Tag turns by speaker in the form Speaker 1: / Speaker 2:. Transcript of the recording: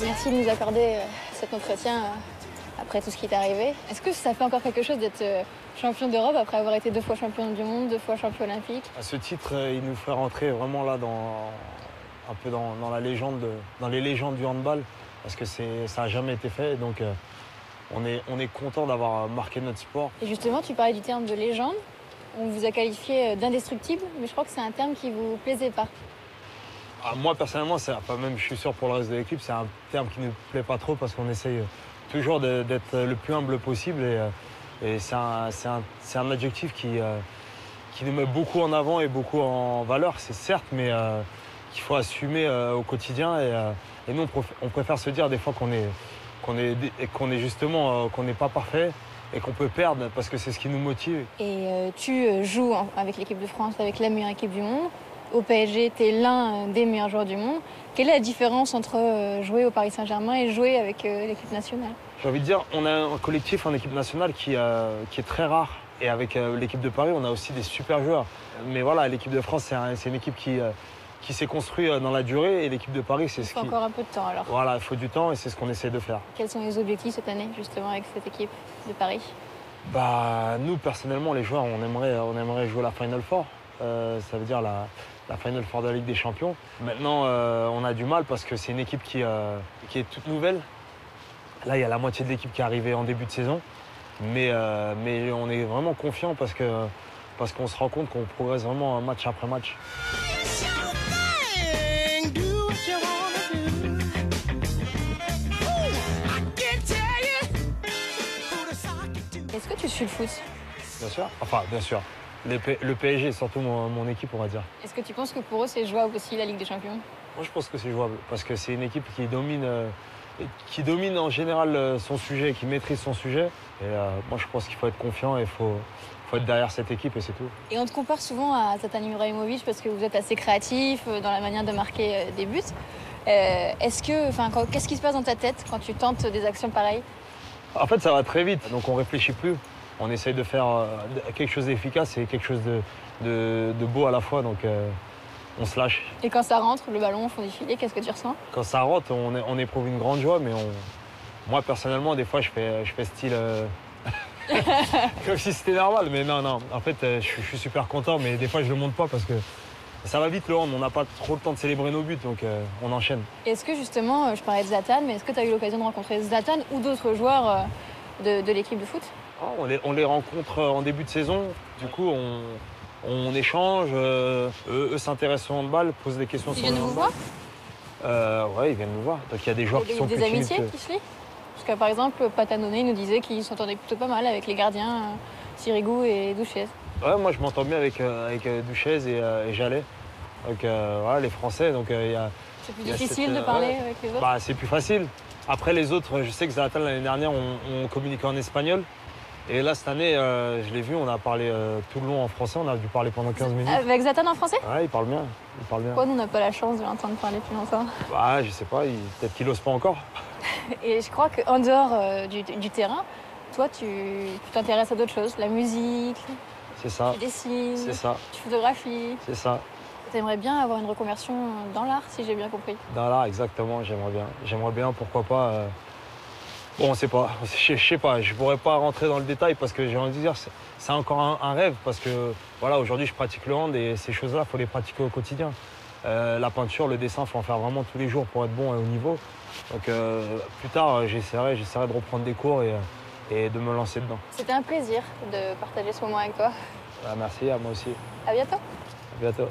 Speaker 1: Merci de nous accorder cet entretien après tout ce qui t'est arrivé. Est-ce que ça fait encore quelque chose d'être champion d'Europe après avoir été 2 fois champion du monde, 2 fois champion olympique?
Speaker 2: Ce titre, il nous fait rentrer vraiment là un peu dans la légende, dans les légendes du handball, parce que ça n'a jamais été fait. Donc on est content d'avoir marqué notre sport.
Speaker 1: Et justement, tu parlais du terme de légende. On vous a qualifié d'indestructible, mais je crois que c'est un terme qui vous plaisait pas.
Speaker 2: Moi, personnellement, même je suis sûr pour le reste de l'équipe, c'est un terme qui ne nous plaît pas trop parce qu'on essaye toujours d'être le plus humble possible. Et c'est un adjectif qui nous met beaucoup en avant et beaucoup en valeur, c'est certes, mais qu'il faut assumer au quotidien. Et nous, on préfère se dire des fois qu'on est justement qu'on n'est pas parfait et qu'on peut perdre parce que c'est ce qui nous motive.
Speaker 1: Et tu joues avec l'équipe de France, avec la meilleure équipe du monde. Au PSG, tu es l'un des meilleurs joueurs du monde. Quelle est la différence entre jouer au Paris Saint-Germain et jouer avec l'équipe nationale?
Speaker 2: J'ai envie de dire, on a un collectif en équipe nationale qui est très rare. Et avec l'équipe de Paris, on a aussi des super joueurs. Mais voilà, l'équipe de France, c'est une équipe qui s'est construite dans la durée. Et l'équipe de Paris, c'est ce qui...
Speaker 1: Il faut encore un peu de temps alors.
Speaker 2: Voilà, il faut du temps et c'est ce qu'on essaie de faire.
Speaker 1: Quels sont les objectifs cette année, justement, avec cette équipe de Paris?
Speaker 2: Nous, personnellement, les joueurs, on aimerait jouer la Final Four. Ça veut dire la Final Four de la Ligue des Champions. Maintenant, on a du mal parce que c'est une équipe qui est toute nouvelle. Là, il y a la moitié de l'équipe qui est arrivée en début de saison. Mais on est vraiment confiant parce qu'on se rend compte qu'on progresse vraiment match après match.
Speaker 1: Est-ce que tu suis le foot?
Speaker 2: Bien sûr. Enfin, bien sûr. Le PSG, surtout mon équipe, on va dire.
Speaker 1: Est-ce que tu penses que pour eux, c'est jouable aussi, la Ligue des Champions?
Speaker 2: Moi, je pense que c'est jouable parce que c'est une équipe qui domine en général son sujet, qui maîtrise son sujet. Et moi, je pense qu'il faut être confiant et il faut être derrière cette équipe et c'est tout.
Speaker 1: Et on te compare souvent à Zlatan Ibrahimovic parce que vous êtes assez créatif dans la manière de marquer des buts. Qu'est-ce qui se passe dans ta tête quand tu tentes des actions pareilles?
Speaker 2: En fait, ça va très vite, donc on réfléchit plus. On essaye de faire quelque chose d'efficace et quelque chose de beau à la fois, donc on se lâche.
Speaker 1: Et quand ça rentre, le ballon au fond du filet, qu'est-ce que tu ressens?
Speaker 2: Quand ça rentre, on éprouve une grande joie, mais moi, personnellement, des fois, je fais style... comme si c'était normal, mais non. En fait, je suis super content, mais des fois, je le montre pas parce que ça va vite le hand. On n'a pas trop le temps de célébrer nos buts, donc on enchaîne.
Speaker 1: Est-ce que justement, je parlais de Zlatan, mais est-ce que tu as eu l'occasion de rencontrer Zlatan ou d'autres joueurs de l'équipe de foot?
Speaker 2: On les rencontre en début de saison. Du coup, on échange. Eux s'intéressent au handball, posent des questions sur le handball.
Speaker 1: Ils viennent vous voir?
Speaker 2: Ouais, ils viennent nous voir. Donc il y a des joueurs qui sont plus timides.
Speaker 1: Des amitiés qui se lient? Parce que par exemple, Patanone nous disait qu'il s'entendait plutôt pas mal avec les gardiens Sirigu et Douchez.
Speaker 2: Ouais, moi je m'entends bien avec Douchez et Jallet. Donc voilà, les Français. Donc
Speaker 1: c'est plus difficile de parler avec les autres?
Speaker 2: C'est plus facile. Après les autres, je sais que Zlatan l'année dernière, on communiquait en espagnol. Et là, cette année, je l'ai vu, on a parlé tout le long en français, on a dû parler pendant 15 minutes.
Speaker 1: Avec Zlatan en français?
Speaker 2: Ouais, il parle bien.
Speaker 1: Pourquoi nous, on n'a pas la chance de l'entendre parler plus longtemps?
Speaker 2: Je sais pas, peut-être qu'il n'ose pas encore.
Speaker 1: Et je crois qu'en dehors du terrain, toi, tu t'intéresses à d'autres choses, la musique.
Speaker 2: C'est ça.
Speaker 1: Tu dessines.
Speaker 2: C'est ça.
Speaker 1: Tu photographies.
Speaker 2: C'est ça.
Speaker 1: Tu aimerais bien avoir une reconversion dans l'art, si j'ai bien compris.
Speaker 2: Dans l'art, exactement, j'aimerais bien. J'aimerais bien, pourquoi pas. Bon, on sait pas. Je sais pas, je pourrais pas rentrer dans le détail parce que j'ai envie de dire, c'est encore un rêve parce que voilà, aujourd'hui, je pratique le hand et ces choses-là, il faut les pratiquer au quotidien. La peinture, le dessin, il faut en faire vraiment tous les jours pour être bon et au niveau. Donc plus tard, j'essaierai de reprendre des cours et de me lancer dedans.
Speaker 1: C'était un plaisir de partager ce moment avec toi.
Speaker 2: Merci, à moi aussi.
Speaker 1: À bientôt.
Speaker 2: À bientôt.